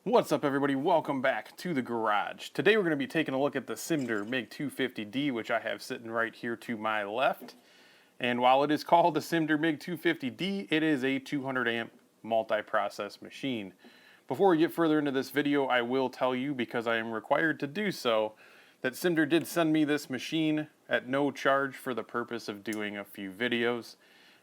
What's up, everybody? Welcome back to the garage. Today we're going to be taking a look at the Simder MIG-250D, which I have sitting right here to my left. And while it is called the Simder MIG-250D, it is a 200 amp multi-process machine. Before we get further into this video, I will tell you, because I am required to do so, that Simder did send me this machine at no charge for the purpose of doing a few videos.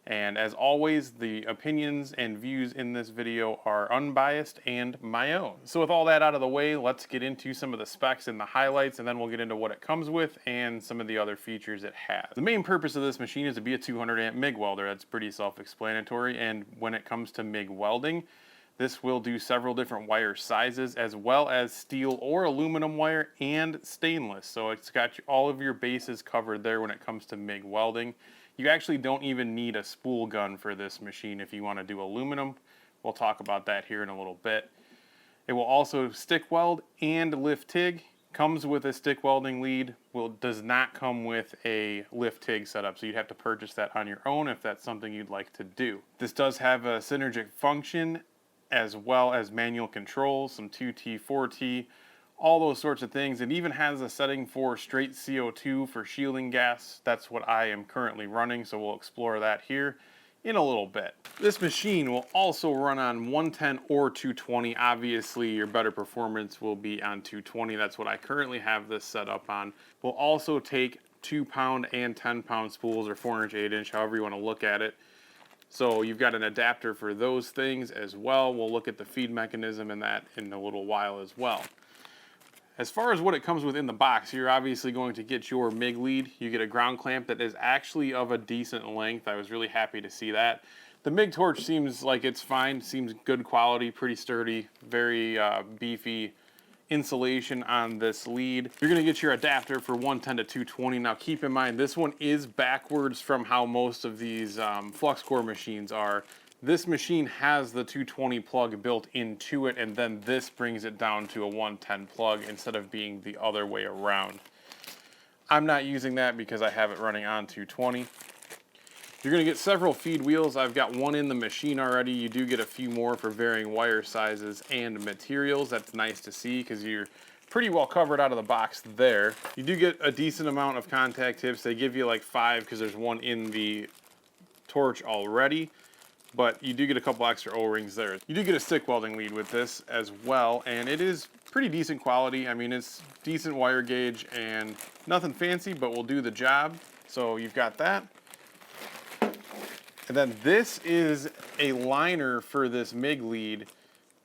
And as always, the opinions and views in this video are unbiased and my own. So with all that out of the way, let's get into some of the specs and the highlights, and then we'll get into what it comes with and some of the other features it has. The main purpose of this machine is to be a 200 amp MIG welder. That's pretty self-explanatory. And when it comes to MIG welding, this will do several different wire sizes, as well as steel or aluminum wire and stainless. So it's got all of your bases covered there when it comes to MIG welding. You actually don't even need a spool gun for this machine if you want to do aluminum. We'll talk about that here in a little bit. It will also stick weld and lift TIG. Comes with a stick welding lead. Does not come with a lift TIG setup, so you'd have to purchase that on your own if that's something you'd like to do. This does have a synergic function, as well as manual controls, some 2T, 4T, all those sorts of things. It even has a setting for straight CO2 for shielding gas. That's what I am currently running, so we'll explore that here in a little bit. This machine will also run on 110 or 220. Obviously, your better performance will be on 220. That's what I currently have this set up on. We'll also take 2-pound and 10-pound spools, or 4-inch, 8-inch, however you want to look at it. So you've got an adapter for those things as well. We'll look at the feed mechanism and that in a little while as well. As far as what it comes with in the box, you're obviously going to get your MIG lead. You get a ground clamp that is actually of a decent length. I was really happy to see that. The MIG torch seems like it's fine, seems good quality, pretty sturdy, very beefy insulation on this lead. You're going to get your adapter for 110 to 220. Now keep in mind, this one is backwards from how most of these Flux Core machines are. This machine has the 220 plug built into it, and then this brings it down to a 110 plug instead of being the other way around. I'm not using that because I have it running on 220. You're going to get several feed wheels. I've got one in the machine already. You do get a few more for varying wire sizes and materials. That's nice to see because you're pretty well covered out of the box there. You do get a decent amount of contact tips. They give you like 5 because there's one in the torch already, but you do get a couple extra O-rings there. You do get a stick welding lead with this as well, and it is pretty decent quality. I mean, it's decent wire gauge and nothing fancy, but will do the job. So you've got that. And then this is a liner for this MIG lead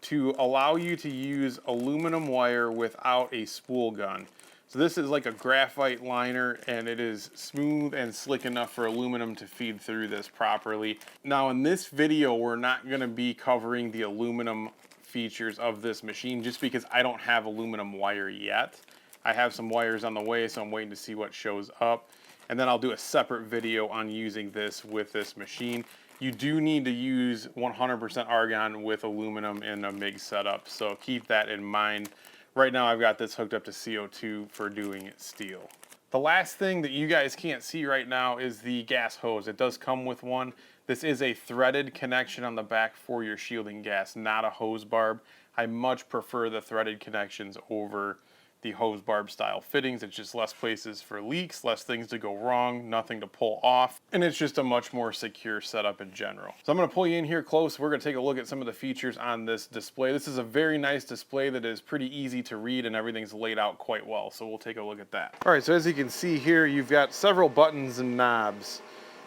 to allow you to use aluminum wire without a spool gun. So this is like a graphite liner, and it is smooth and slick enough for aluminum to feed through this properly. Now in this video, we're not going to be covering the aluminum features of this machine just because I don't have aluminum wire yet. I have some wires on the way, so I'm waiting to see what shows up. And then I'll do a separate video on using this with this machine. You do need to use 100% argon with aluminum in a MIG setup, so keep that in mind. Right now I've got this hooked up to CO2 for doing steel. The last thing that you guys can't see right now is the gas hose. It does come with one. This is a threaded connection on the back for your shielding gas, not a hose barb. I much prefer the threaded connections over the hose barb style fittings. It's just less places for leaks, less things to go wrong, nothing to pull off, and it's just a much more secure setup in general. So I'm going to pull you in here close. We're going to take a look at some of the features on this display. This is a very nice display that is pretty easy to read, and everything's laid out quite well, so we'll take a look at that. All right, so as you can see here, you've got several buttons and knobs.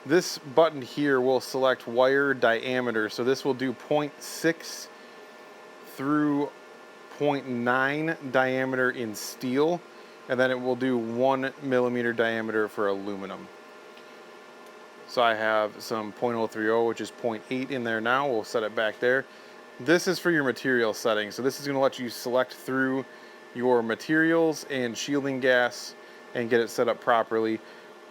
This button here will select wire diameter, so this will do 0.6 through 0.9 diameter in steel, and then it will do 1 millimeter diameter for aluminum. So I have some 0.030, which is 0.8 in there now. We'll set it back there. This is for your material settings. So this is going to let you select through your materials and shielding gas and get it set up properly.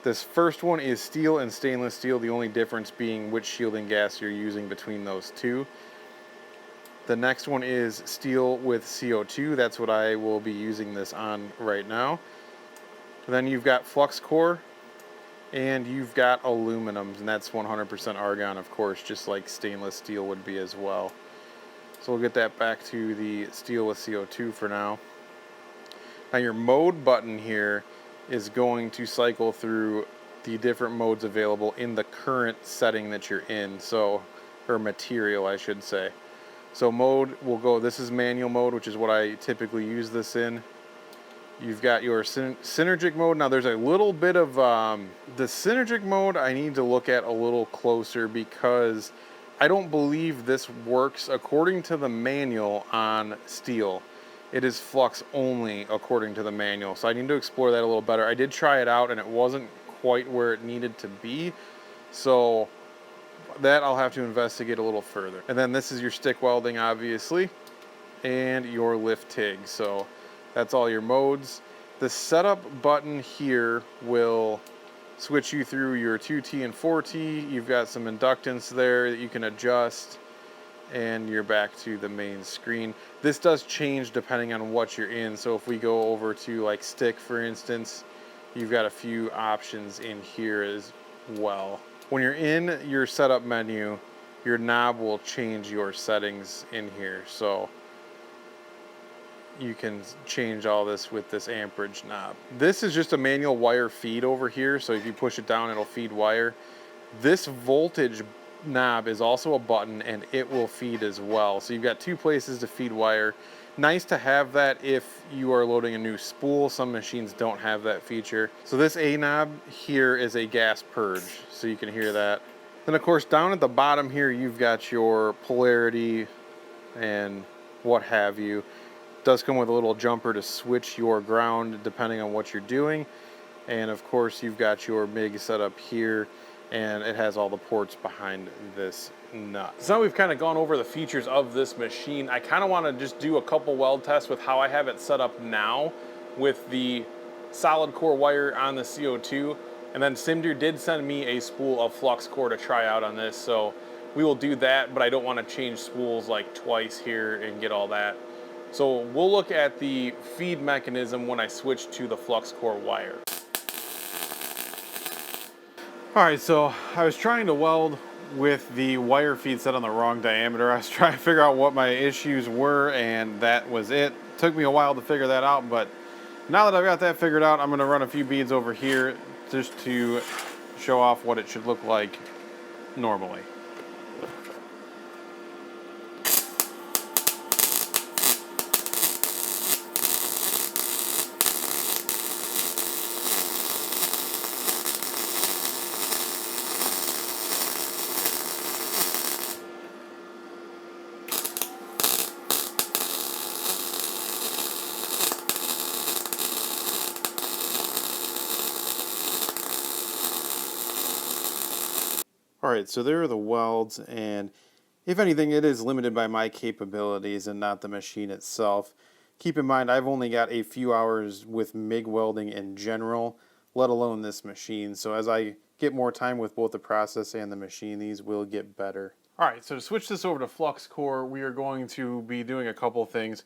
This first one is steel and stainless steel, the only difference being which shielding gas you're using between those two. The next one is steel with CO2. That's what I will be using this on right now. Then you've got Flux Core, and you've got aluminums, and that's 100% argon, of course, just like stainless steel would be as well. So we'll get that back to the steel with CO2 for now. Now your mode button here is going to cycle through the different modes available in the current setting that you're in, so, or material I should say. So mode will go, this is manual mode, which is what I typically use this in. You've got your synergic mode. Now there's a little bit of, the synergic mode I need to look at a little closer because I don't believe this works according to the manual on steel. It is flux only according to the manual, so I need to explore that a little better. I did try it out and it wasn't quite where it needed to be, so that I'll have to investigate a little further. And then this is your stick welding, obviously, and your lift TIG. So that's all your modes. The setup button here will switch you through your 2T and 4T. You've got some inductance there that you can adjust, and you're back to the main screen. This does change depending on what you're in. So if we go over to like stick, for instance, you've got a few options in here as well. When you're in your setup menu, your knob will change your settings in here. So you can change all this with this amperage knob. This is just a manual wire feed over here, so if you push it down, it'll feed wire. This voltage knob is also a button, and it will feed as well. So you've got two places to feed wire. Nice to have that if you are loading a new spool. Some machines don't have that feature. So this A knob here is a gas purge, so you can hear that. Then of course down at the bottom here, you've got your polarity and what have you. Does come with a little jumper to switch your ground depending on what you're doing. And of course you've got your MIG set up here, and it has all the ports behind this nut. So now we've kind of gone over the features of this machine. I kind of want to just do a couple weld tests with how I have it set up now with the solid core wire on the CO2. And then Simder did send me a spool of Flux Core to try out on this, so we will do that, but I don't want to change spools like twice here and get all that. So we'll look at the feed mechanism when I switch to the Flux Core wire. All right, so I was trying to weld with the wire feed set on the wrong diameter. I was trying to figure out what my issues were, and that was it. Took me a while to figure that out, but now that I've got that figured out, I'm gonna run a few beads over here just to show off what it should look like normally. Alright, so there are the welds, and if anything, it is limited by my capabilities and not the machine itself. Keep in mind, I've only got a few hours with MIG welding in general, let alone this machine. So as I get more time with both the process and the machine, these will get better. Alright, so to switch this over to Flux Core, we are going to be doing a couple things.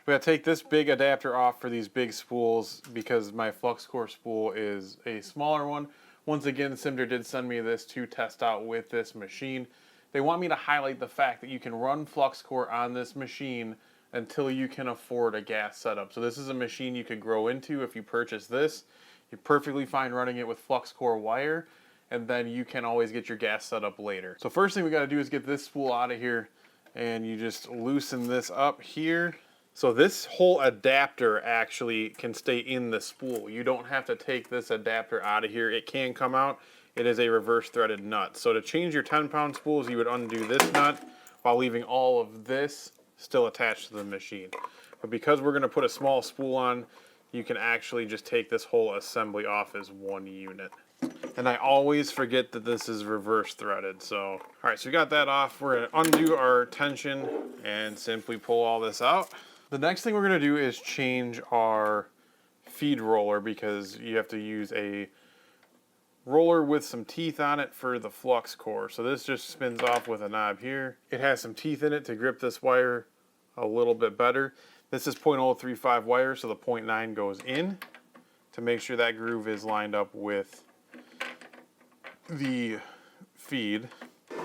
We got to take this big adapter off for these big spools because my Flux Core spool is a smaller one. Once again, Simder did send me this to test out with this machine. They want me to highlight the fact that you can run Flux Core on this machine until you can afford a gas setup. So this is a machine you could grow into if you purchase this. You're perfectly fine running it with Flux Core wire, and then you can always get your gas setup later. So first thing we got to do is get this spool out of here, and you just loosen this up here. So this whole adapter actually can stay in the spool. You don't have to take this adapter out of here. It can come out. It is a reverse threaded nut. So to change your 10-pound spools, you would undo this nut while leaving all of this still attached to the machine. But because we're going to put a small spool on, you can actually just take this whole assembly off as one unit. And I always forget that this is reverse threaded. So, all right, so we got that off. We're going to undo our tension and simply pull all this out. The next thing we're going to do is change our feed roller because you have to use a roller with some teeth on it for the Flux Core. So this just spins off with a knob here. It has some teeth in it to grip this wire a little bit better. This is 0.035 wire, so the 0.9 goes in to make sure that groove is lined up with the feed.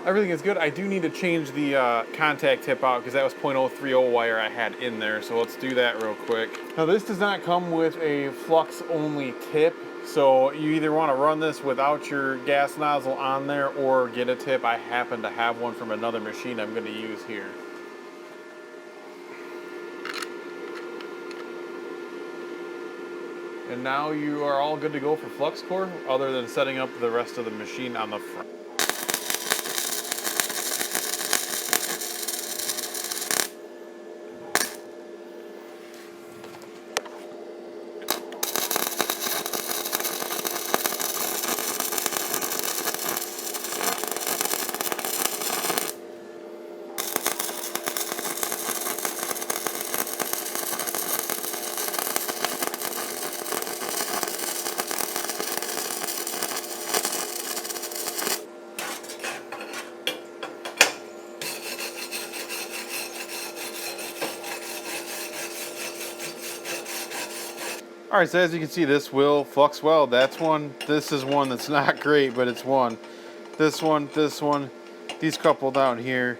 Everything is good. I do need to change the contact tip out because that was .030 wire I had in there. So let's do that real quick. Now this does not come with a flux only tip. So you either want to run this without your gas nozzle on there or get a tip. I happen to have one from another machine I'm going to use here. And now you are all good to go for Flux Core, other than setting up the rest of the machine on the front. All right, so as you can see, this will flux weld. That's one. This is one that's not great, but it's one. This one, these couple down here.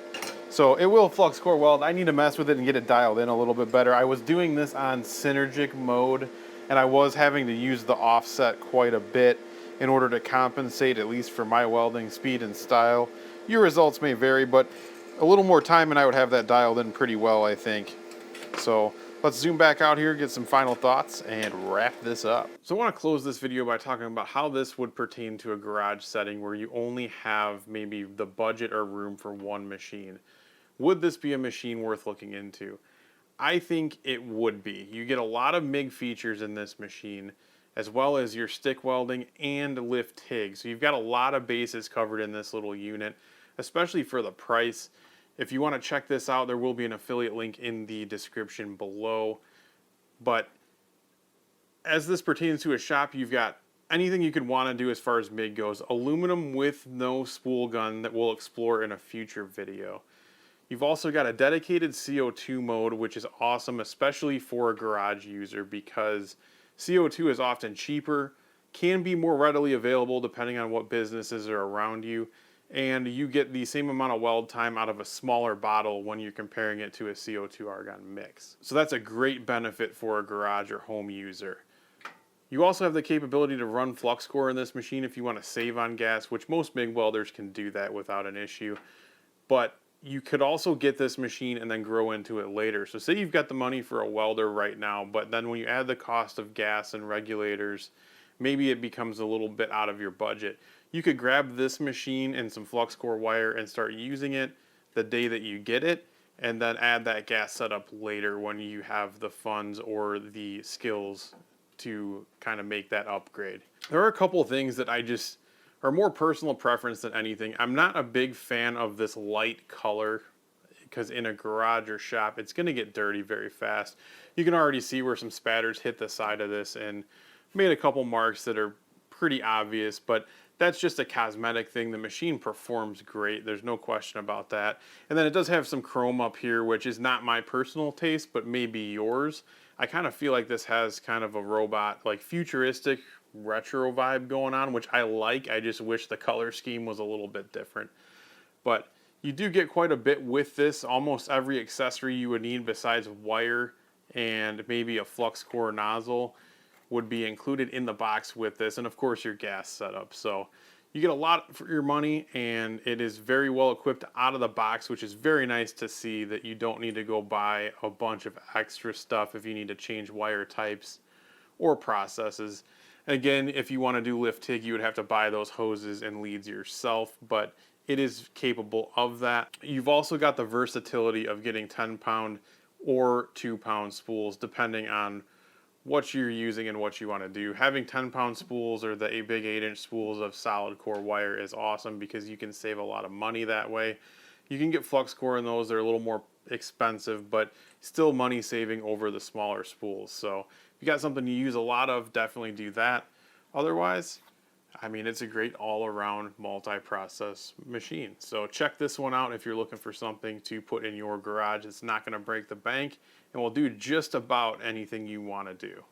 So it will flux core weld. I need to mess with it and get it dialed in a little bit better. I was doing this on synergic mode, and I was having to use the offset quite a bit in order to compensate, at least for my welding speed and style. Your results may vary, but a little more time and I would have that dialed in pretty well, I think. So let's zoom back out here, get some final thoughts, and wrap this up. So I want to close this video by talking about how this would pertain to a garage setting where you only have maybe the budget or room for one machine. Would this be a machine worth looking into? I think it would be. You get a lot of MIG features in this machine, as well as your stick welding and lift TIG. So you've got a lot of bases covered in this little unit, especially for the price. If you want to check this out, there will be an affiliate link in the description below. But as this pertains to a shop, you've got anything you could want to do as far as MIG goes. Aluminum with no spool gun that we'll explore in a future video. You've also got a dedicated CO2 mode, which is awesome, especially for a garage user, because CO2 is often cheaper, can be more readily available depending on what businesses are around you, and you get the same amount of weld time out of a smaller bottle when you're comparing it to a CO2 argon mix. So that's a great benefit for a garage or home user. You also have the capability to run Flux Core in this machine if you want to save on gas, which most MIG welders can do that without an issue. But you could also get this machine and then grow into it later. So say you've got the money for a welder right now, but then when you add the cost of gas and regulators, maybe it becomes a little bit out of your budget. You could grab this machine and some Flux Core wire and start using it the day that you get it, and then add that gas setup later when you have the funds or the skills to kind of make that upgrade. There are a couple of things that are more personal preference than anything. I'm not a big fan of this light color because in a garage or shop, it's going to get dirty very fast. You can already see where some spatters hit the side of this and made a couple marks that are pretty obvious, but that's just a cosmetic thing. The machine performs great. There's no question about that. And then it does have some chrome up here, which is not my personal taste, but maybe yours. I kind of feel like this has kind of a robot, like futuristic retro vibe going on, which I like. I just wish the color scheme was a little bit different. But you do get quite a bit with this. Almost every accessory you would need besides wire and maybe a Flux Core nozzle would be included in the box with this, and of course your gas setup. So you get a lot for your money, and it is very well equipped out of the box, which is very nice to see that you don't need to go buy a bunch of extra stuff if you need to change wire types or processes. Again, if you want to do lift TIG, you would have to buy those hoses and leads yourself, but it is capable of that. You've also got the versatility of getting 10-pound or 2-pound spools depending on what you're using and what you want to do. Having 10-pound spools or the big 8-inch spools of solid core wire is awesome because you can save a lot of money that way. You can get Flux Core in those. They're a little more expensive, but still money saving over the smaller spools. So if you got something you use a lot of, definitely do that. Otherwise, I mean, it's a great all-around multi-process machine. So check this one out if you're looking for something to put in your garage. It's not going to break the bank and will do just about anything you want to do.